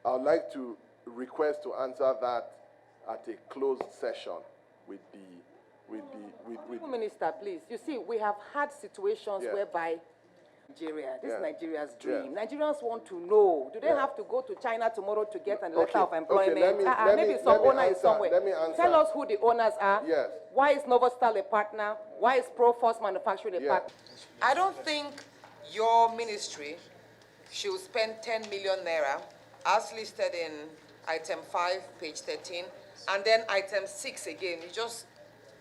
I would like to request to answer that at a closed session with the Minister, please. You see, we have had situations whereby Nigeria, this is Nigeria's dream. Nigerians want to know, do they have to go to China tomorrow to get a letter of employment? Maybe some owner is somewhere. Tell us who the owners are. Yes. Why is Novostal a partner? Why is Proforce Manufacturing a partner? I don't think your ministry should spend 10 million naira as listed in item 5, page 13, and then item 6 again. You just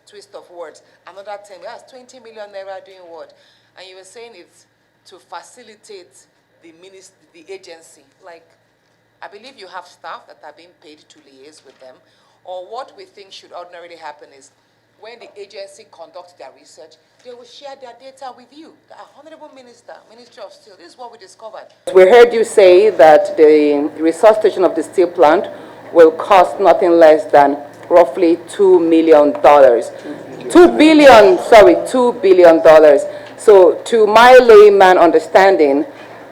twist of words. Another 10, that's 20 million naira doing what? And you were saying it's to facilitate the agency. Like, I believe you have staff that are being paid to liaise with them. Or what we think should ordinarily happen is when the agency conducts their research, they will share their data with you. The Honorable Minister, Ministry of Steel, this is what we discovered. We heard you say that the resuscitation of the steel plant will cost nothing less than roughly $2 million. $2 billion. So to my layman understanding,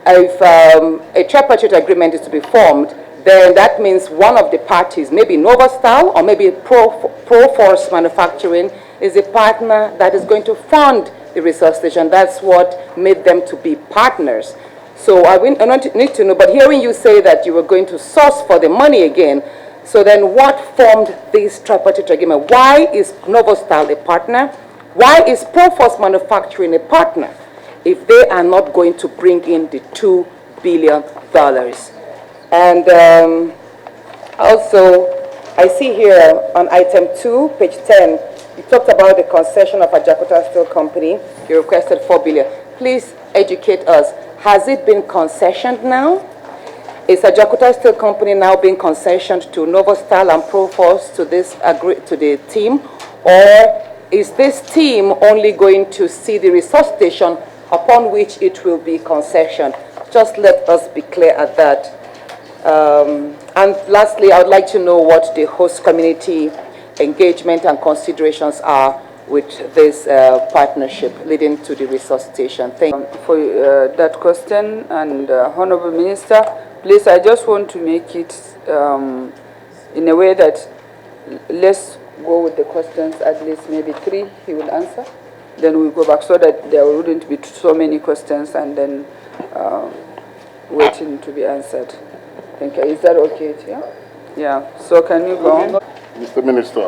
if a tripartite agreement is to be formed, then that means one of the parties, maybe Novostal or maybe Proforce Manufacturing, is a partner that is going to fund the resuscitation. That's what made them to be partners. So I need to know, but hearing you say that you were going to source for the money again, so then what formed this tripartite agreement? Why is Novostal a partner? Why is Proforce Manufacturing a partner if they are not going to bring in the $2 billion? And also, I see here on item 2, page 10, you talked about the concession of Ajakuta Steel Company. You requested $4 billion. Please educate us. Has it been concessioned now? Is Ajakuta Steel Company now being concessioned to Novostal and Proforce to the team, or is this team only going to see the resuscitation upon which it will be concessioned? Just let us be clear at that. And lastly, I would like to know what the host community engagement and considerations are with this partnership leading to the resuscitation. Thank you for that question, and Honorable Minister, please, I just want to make it in a way that let's go with the questions, at least maybe 3 he will answer, then we'll go back so that there wouldn't be so many questions and then waiting to be answered. Thank you. Is that okay to you? Yeah. So can you go on? Mr. Minister,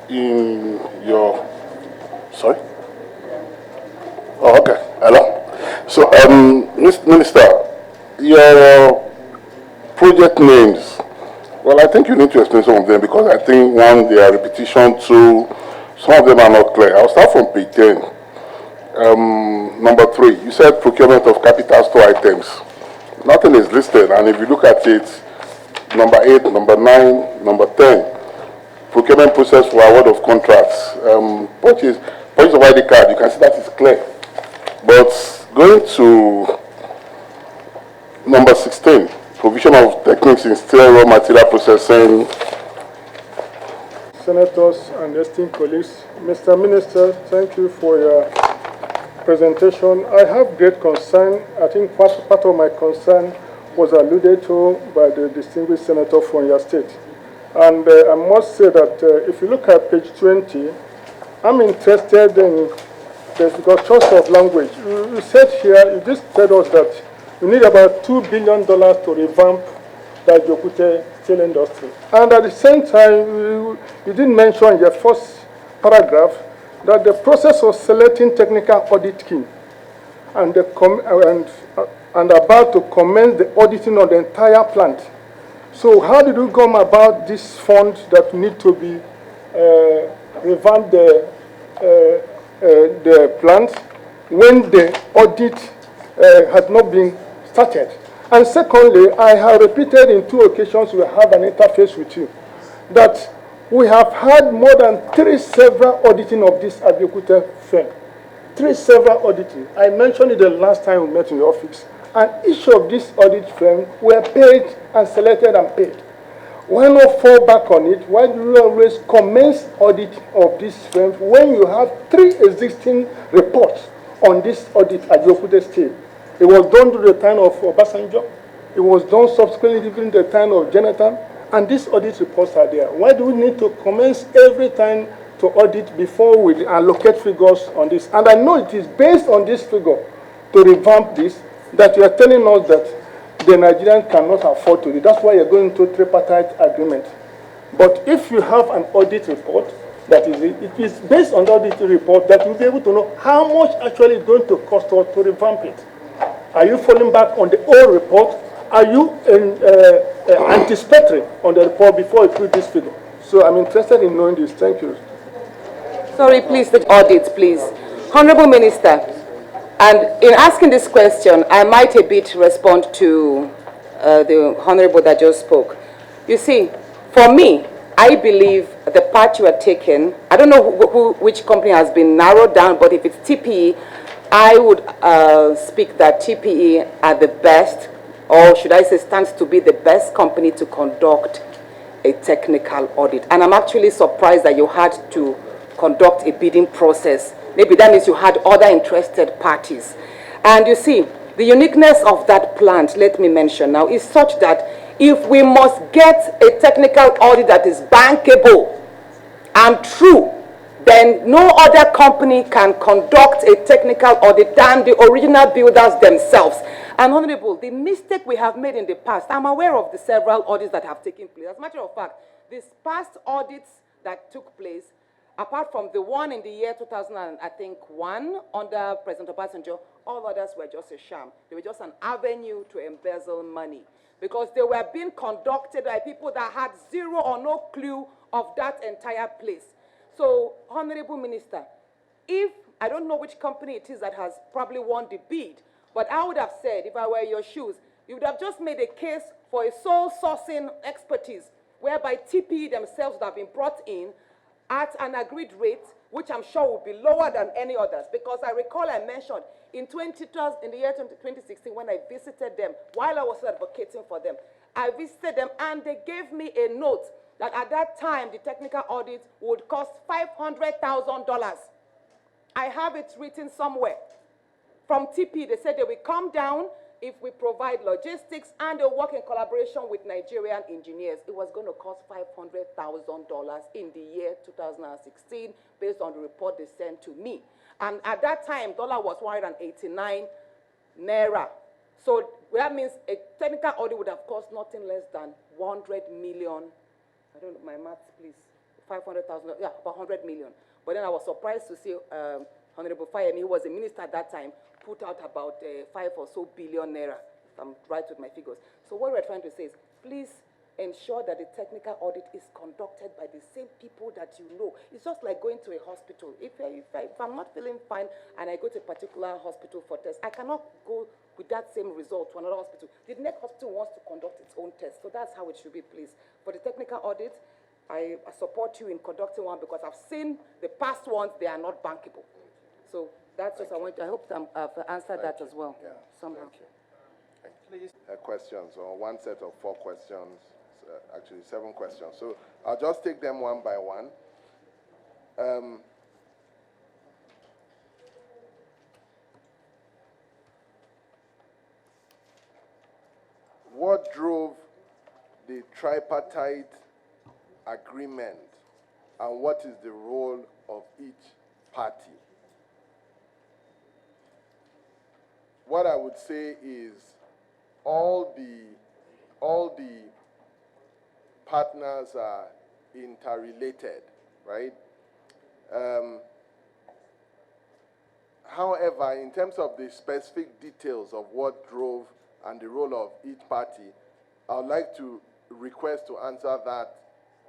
in your... Sorry? Oh, okay. Hello? So, Minister, your project names, well, I think you need to explain some of them because I think, one, they are repetition, 2, some of them are not clear. I'll start from page 10. Number 3, you said procurement of capital store items. Nothing is listed, and if you look at it, number 8, number 9, number 10, procurement process for award of contracts. Purchase of ID card, you can see that is clear. But going to number 16, provision of techniques in steel raw material processing. Senators and esteemed colleagues, Mr. Minister, thank you for your presentation. I have great concern. I think part of my concern was alluded to by the distinguished senator from your state. And I must say that if you look at page 20, I'm interested in the choice of language. You said here, you just told us that you need about $2 billion to revamp the Ajakuta steel industry. And at the same time, you didn't mention in your first paragraph that the process of selecting technical audit team and about to commence the auditing of the entire plant. So how did you come about this fund that need to be revamp the plant when the audit had not been started? And secondly, I have repeated in 2 occasions we have an interface with you that we have had more than 3 several auditing of this Ajakuta firm. 3 several auditing. I mentioned it the last time we met in the office. And each of these audit firms were paid and selected and paid. Why not fall back on it? Why do you always commence audit of this firm when you have 3 existing reports on this audit at Ajakuta Steel? It was done to the time of Obasanjo. It was done subsequently during the time of Jonathan, and these audit reports are there. Why do we need to commence every time to audit before we allocate figures on this? And I know it is based on this figure to revamp this that you are telling us that the Nigerians cannot afford to do. That's why you're going to tripartite agreement. But if you have an audit report, that is, it is based on the audit report that you'll be able to know how much actually is going to cost us to revamp it. Are you falling back on the old report? Are you anticipatory on the report before you put this figure? So I'm interested in knowing this. Thank you. Sorry, please, the audit, please. Honorable Minister, and in asking this question, I might a bit respond to the Honorable that just spoke. You see, for me, I believe the path you are taking, I don't know which company has been narrowed down, but if it's TPE, I would speak that TPE are the best, or should I say stands to be the best company to conduct a technical audit. And I'm actually surprised that you had to conduct a bidding process. Maybe that means you had other interested parties. And you see, the uniqueness of that plant, let me mention now, is such that if we must get a technical audit that is bankable and true, then no other company can conduct a technical audit than the original builders themselves. And Honorable, the mistake we have made in the past, I'm aware of the several audits that have taken place. As a matter of fact, these past audits that took place, apart from the one in the year 2001 under President Obasanjo, all others were just a sham. They were just an avenue to embezzle money, because they were being conducted by people that had zero or no clue of that entire place. So, Honorable Minister, if, I don't know which company it is that has probably won the bid, but I would have said, if I were in your shoes, you would have just made a case for a sole sourcing expertise, whereby TPE themselves would have been brought in at an agreed rate, which I'm sure will be lower than any others. Because I recall I mentioned in the year 2016, when I visited them, while I was advocating for them, I visited them and they gave me a note that at that time, the technical audit would cost $500,000. I have it written somewhere. From TP, they said they will come down if we provide logistics and they work in collaboration with Nigerian engineers. It was going to cost $500,000 in the year 2016, based on the report they sent to me. And at that time, dollar was 189 naira. So that means a technical audit would have cost nothing less than 100 million. I don't know, my maths, please. 500,000, yeah, about 100 million. But then I was surprised to see Honorable Fayemi, who was a minister at that time, put out about 5 or so billion naira. I'm right with my figures. So what we're trying to say is, please ensure that the technical audit is conducted by the same people that you know. It's just like going to a hospital. If I'm not feeling fine and I go to a particular hospital for tests, I cannot go with that same result to another hospital. The next hospital wants to conduct its own test. So that's how it should be, please. For the technical audit, I support you in conducting one, because I've seen the past ones, they are not bankable. So that's just, I hope I've answered that as well, somehow. Please. Questions, or one set of 4 questions, actually 7 questions. So I'll just take them one by one. What drove the tripartite agreement, and what is the role of each party? What I would say is all the partners are interrelated, right? However, in terms of the specific details of what drove and the role of each party, I would like to request to answer that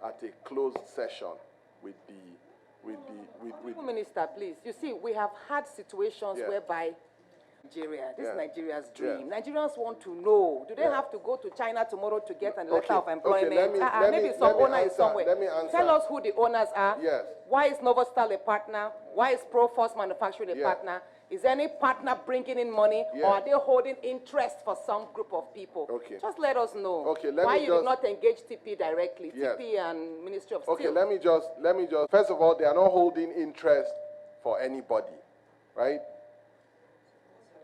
at a closed session with the Minister, please. You see, we have had situations whereby Nigeria, this is Nigeria's dream. Nigerians want to know, do they have to go to China tomorrow to get a letter of employment? Maybe some owner is somewhere. Let me answer. Tell us who the owners are. Yes. Why is Novostal a partner? Why is Proforce Manufacturing a partner? Is any partner bringing in money, or are they holding interest for some group of people? Okay. Just let us know. Okay, why you did not engage TP directly, TP and Ministry of Steel. Okay, let me just, first of all, they are not holding interest for anybody, right?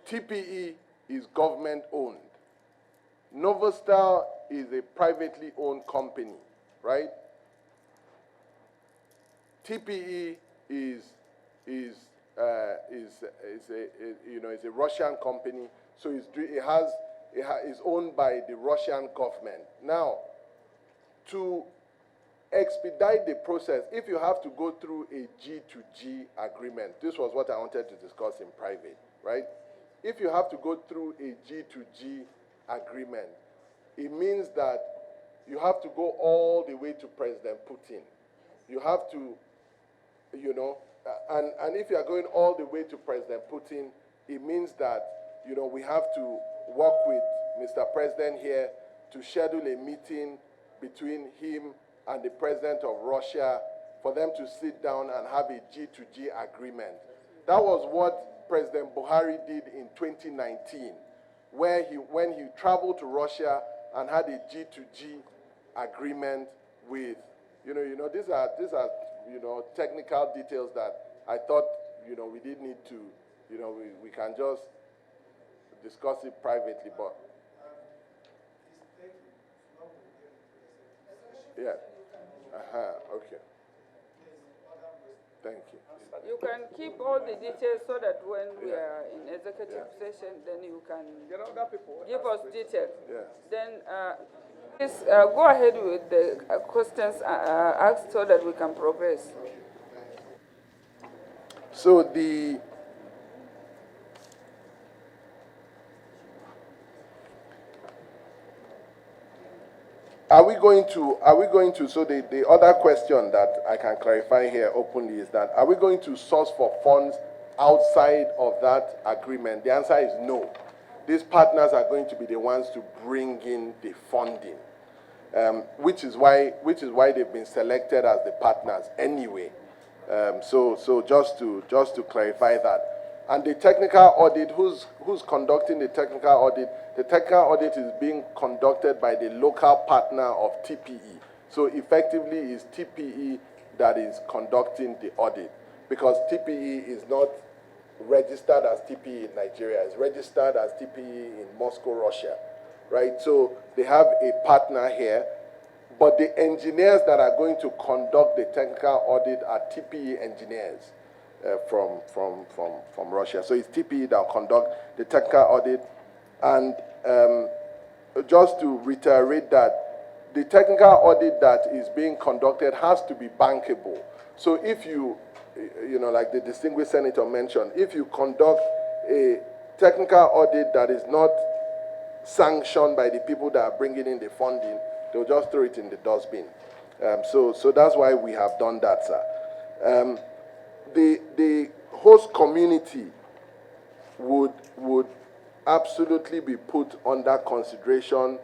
TPE is government owned. Novostar is a privately owned company, right? TPE is a Russian company, so it's owned by the Russian government. Now, to expedite the process, if you have to go through a G2G agreement, this was what I wanted to discuss in private, right? If you have to go through a G2G agreement, it means that you have to go all the way to President Putin. You have to, and if you are going all the way to President Putin, it means that, we have to work with Mr. President here to schedule a meeting between him and the President of Russia for them to sit down and have a G2G agreement. That was what President Buhari did in 2019, when he traveled to Russia and had a G2G agreement with, these are technical details that I thought, we didn't need to, we can just discuss it privately, but yeah. Okay. Thank you. You can keep all the details so that when we are in executive session, then you can give us details. Yes. Then please go ahead with the questions asked so that we can progress. So Are we going to, so the other question that I can clarify here openly is that, are we going to source for funds outside of that agreement? The answer is no. These partners are going to be the ones to bring in the funding, which is why they've been selected as the partners anyway. So just to clarify that. And the technical audit, who's conducting the technical audit? The technical audit is being conducted by the local partner of TPE. So effectively, it's TPE that is conducting the audit, because TPE is not registered as TPE in Nigeria. It's registered as TPE in Moscow, Russia, right? So they have a partner here, but the engineers that are going to conduct the technical audit are TPE engineers from Russia. So it's TPE that will conduct the technical audit. And just to reiterate that, the technical audit that is being conducted has to be bankable. So if like the distinguished senator mentioned, if you conduct a technical audit that is not sanctioned by the people that are bringing in the funding, they'll just throw it in the dustbin. So that's why we have done that, sir. The host community would absolutely be put under consideration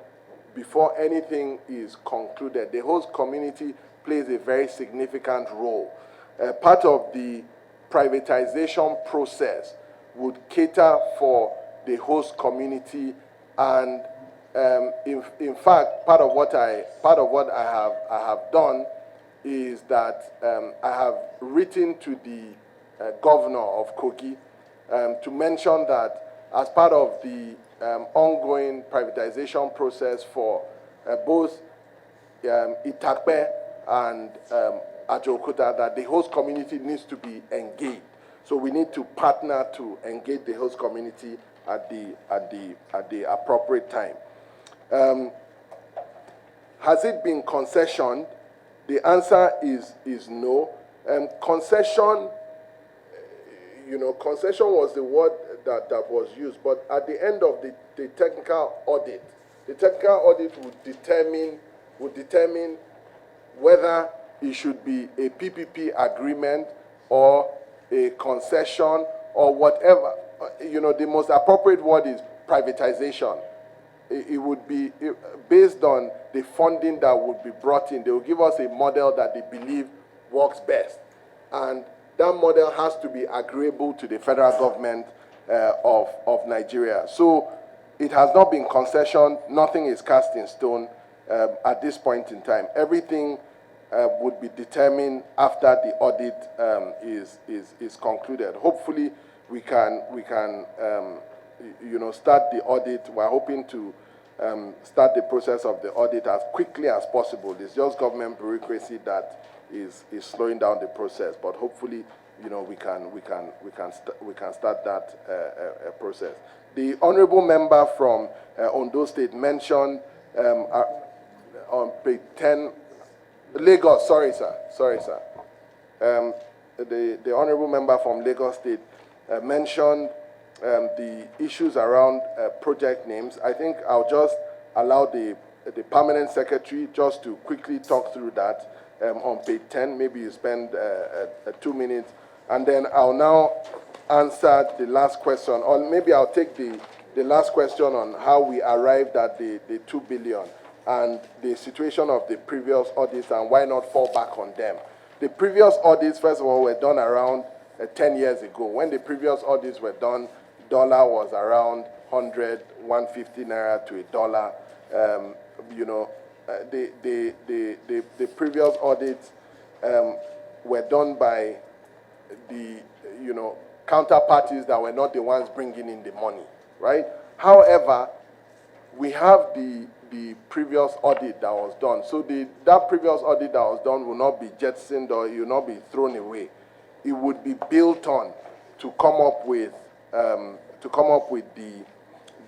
before anything is concluded. The host community plays a very significant role. Part of the privatization process would cater for the host community, and in fact, part of what I have done is that I have written to the governor of Kogi to mention that as part of the ongoing privatization process for both Itakpe and Ajokuta, that the host community needs to be engaged. So we need to partner to engage the host community at the appropriate time. Has it been concessioned? The answer is no. Concession, concession was the word that was used, but at the end of the technical audit, the technical audit would determine whether it should be a PPP agreement or a concession or whatever. The most appropriate word is privatization. It would be based on the funding that would be brought in. They will give us a model that they believe works best. And that model has to be agreeable to the federal government of Nigeria. So it has not been concessioned. Nothing is cast in stone at this point in time. Everything would be determined after the audit is concluded. Hopefully, we can start the audit. We're hoping to start the process of the audit as quickly as possible. It's just government bureaucracy that is slowing down the process. But hopefully, you know, we can start that process. The honourable member from Ondo State mentioned on page 10, Lagos. Sorry, sir. The honourable member from Lagos State mentioned the issues around project names. I think I'll just allow the permanent secretary just to quickly talk through that on page 10. Maybe you spend 2 minutes, and then I'll now answer the last question, or maybe I'll take the last question on how we arrived at the 2 billion and the situation of the previous audits and why not fall back on them. The previous audits, first of all, were done around 10 years ago. When the previous audits were done, dollar was around 100, 150 naira to a dollar. You know, the previous audits were done by the, you know, counterparties that were not the ones bringing in the money, right? However, we have the previous audit that was done. So that previous audit that was done will not be jettisoned or it will not be thrown away. It would be built on to come up with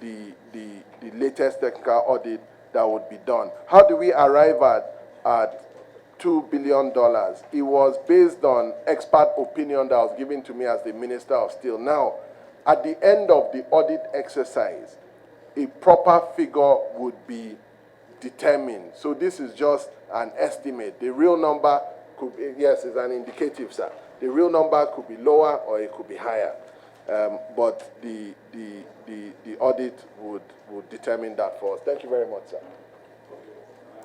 the latest technical audit that would be done. How do we arrive at $2 billion? It was based on expert opinion that was given to me as the Minister of Steel. Now, at the end of the audit exercise, a proper figure would be determined. So this is just an estimate. The real number could be, yes, it's an indicative, sir. The real number could be lower or it could be higher. But the audit would determine that for us. Thank you very much, sir.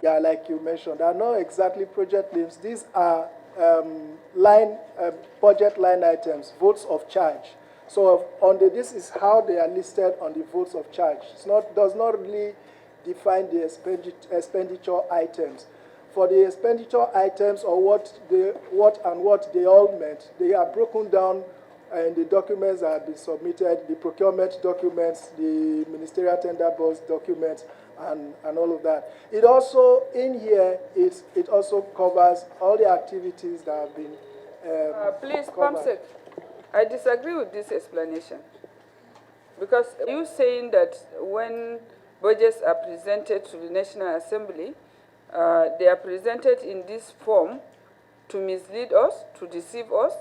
Yeah, like you mentioned, they are not exactly project names. These are budget line items, votes of charge. So this is how they are listed on the votes of charge. Does not really define the expenditure items. For the expenditure items or what they all meant, they are broken down in the documents that have been submitted, the procurement documents, the ministerial tender boards documents, and all of that. It also, in here, it also covers all the activities that have been Please, covered. Pamsek, I disagree with this explanation. Because you saying that when budgets are presented to the National Assembly, they are presented in this form to mislead us, to deceive us.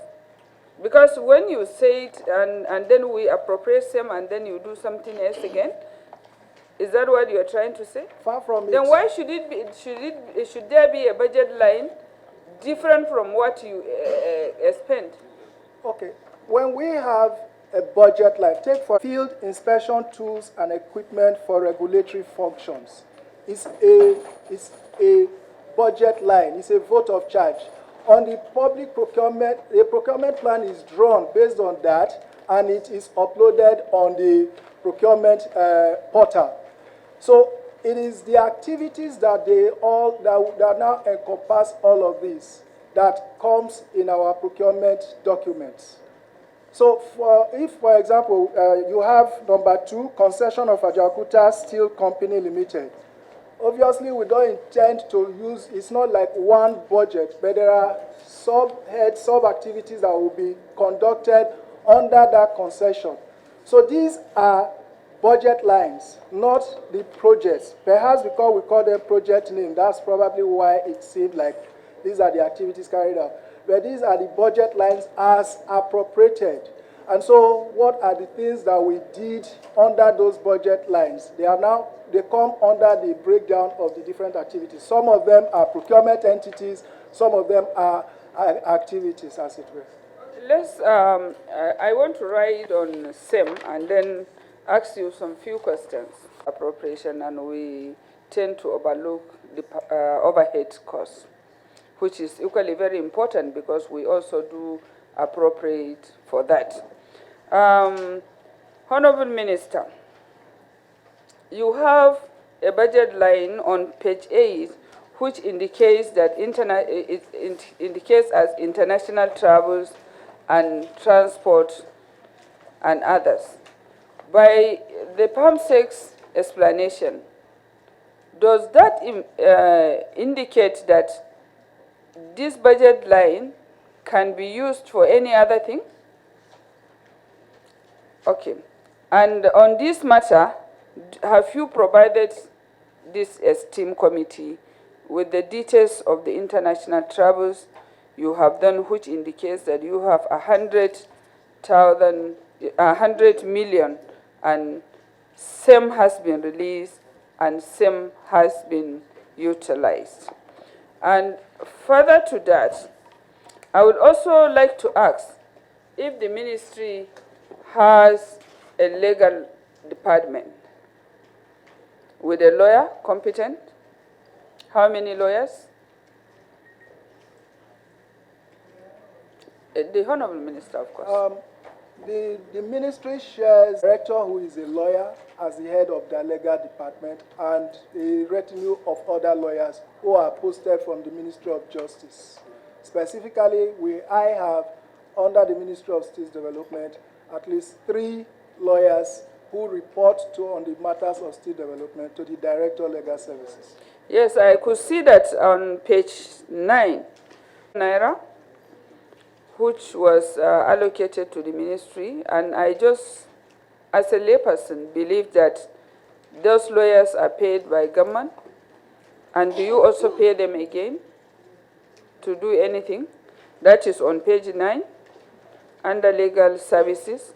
Because when you say it and then we appropriate them and then you do something else again, is that what you are trying to say? Far from it. Then why should should there be a budget line different from what you spend? Okay. When we have a budget line, take for field inspection tools and equipment for regulatory functions. It's a budget line. It's a vote of charge. On the public procurement, the procurement plan is drawn based on that, and it is uploaded on the procurement portal. So it is the activities that that now encompass all of this that comes in our procurement documents. So if, for example, you have number 2, concession of Ajaokuta Steel Company Limited. Obviously, we don't intend to use, it's not like one budget, but there are sub-activities that will be conducted under that concession. So these are budget lines, not the projects. Perhaps because we call them project name, that's probably why it seemed like these are the activities carried out. But these are the budget lines as appropriated. And so what are the things that we did under those budget lines? They come under the breakdown of the different activities. Some of them are procurement entities, some of them are activities, as it were. I want to write on SEM and then ask you some few questions. Appropriation, and we tend to overlook the overhead costs, which is equally very important because we also do appropriate for that. Honorable Minister, you have a budget line on page 8 which indicates that indicates as international travels and transport and others. By the PAM6 explanation, does that indicate that this budget line can be used for any other thing? Okay. And on this matter, have you provided this esteemed committee with the details of the international travels you have done, which indicates that you have 100 million, and same has been released and same has been utilized? And further to that, I would also like to ask if the ministry has a legal department with a lawyer competent. How many lawyers? The Honorable Minister, of course. The ministry shares a director who is a lawyer as the head of the legal department and a retinue of other lawyers who are posted from the Ministry of Justice. Specifically, I have, under the Ministry of State Development, at least 3 lawyers who report on the matters of state development to the Director of Legal Services. Yes, I could see that on page 9, Naira, which was allocated to the ministry, and I just, as a layperson, believe that those lawyers are paid by government. And do you also pay them again to do anything? That is on page 9, under legal services.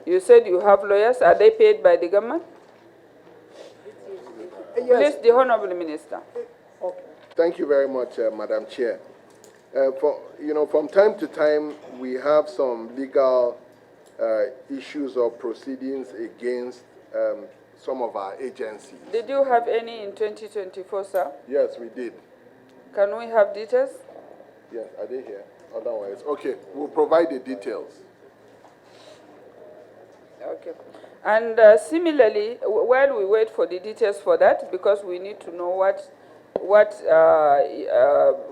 You said you have lawyers. Are they paid by the government? Yes. Please, the Honorable Minister. Okay. Thank you very much, Madam Chair. From time to time, we have some legal issues or proceedings against some of our agencies. Did you have any in 2024, sir? Yes, we did. Can we have details? Yes, are they here? Otherwise, okay, we'll provide the details. Okay. And similarly, while we wait for the details for that, because we need to know what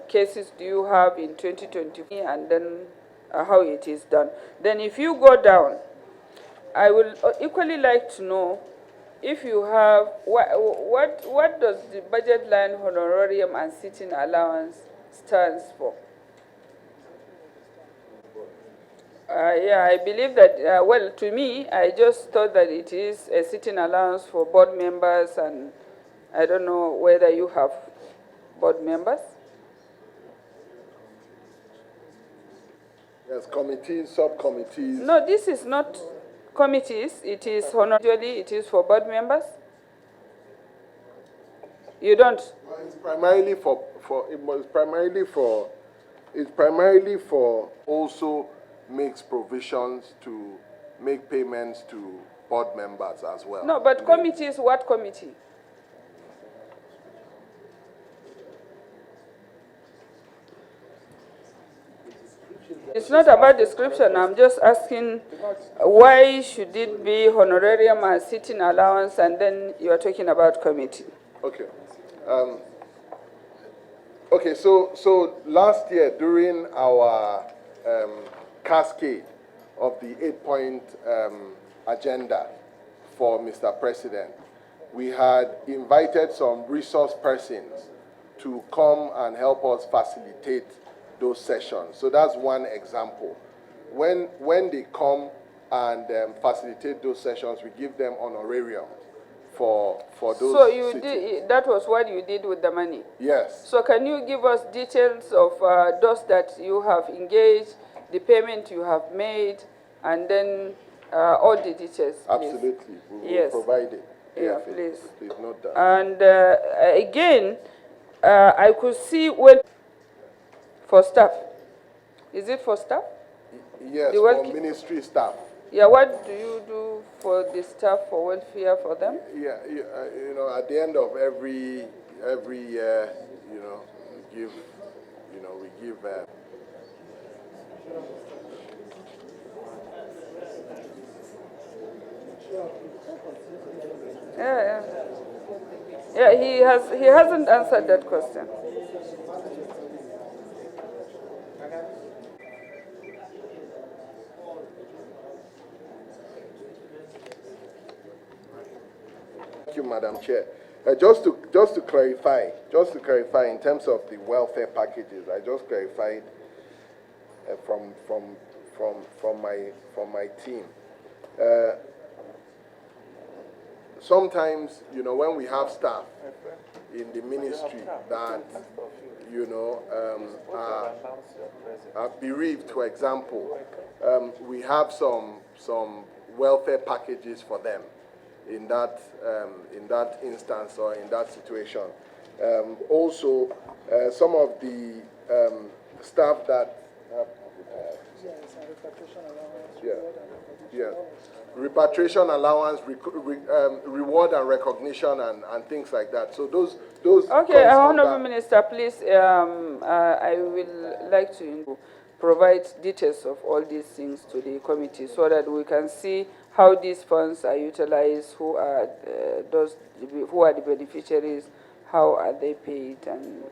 cases do you have in 2020 and then how it is done. Then if you go down, I will equally like to know if you have, what does the budget line honorarium and sitting allowance stands for? Yeah, I believe that, well, to me, I just thought that it is a sitting allowance for board members, and I don't know whether you have board members. Yes, committees, subcommittees. No, this is not committees. It is usually it is for board members. You don't? Well, it's primarily for also makes provisions to make payments to board members as well. No, but committees, what committee? It's not about description. I'm just asking why should it be honorarium and sitting allowance, and then you are talking about committee. Okay. Okay, so last year during our cascade of the 8-point agenda for Mr. President, we had invited some resource persons to come and help us facilitate those sessions. So that's one example. When they come and facilitate those sessions, we give them honorarium for those. So you sittings. did, that was what you did with the money? Yes. So can you give us details of those that you have engaged, the payment you have made, and then all the details, please? Absolutely. We will Yes. provide it. Yeah, Yes, please. Please note that. And again, I could see for staff. Is it for staff? Yes, The for work- ministry staff. Yeah, what do you do for the staff for welfare for them? Yeah, at the end of every year, we give. Yeah. Yeah, he hasn't answered that question. Thank you, Madam Chair. Just to clarify, in terms of the welfare packages, I just clarified from my team. Sometimes, you know, when we have staff in the ministry that, you know, are bereaved, for example, we have some welfare packages for them in that instance or in that situation. Also, some of the staff that repatriation allowance, reward and recognition, and things like that. So those. Okay, Honourable Minister, please. I will like to provide details of all these things to the committee so that we can see how these funds are utilized, who are the beneficiaries, how are they paid, and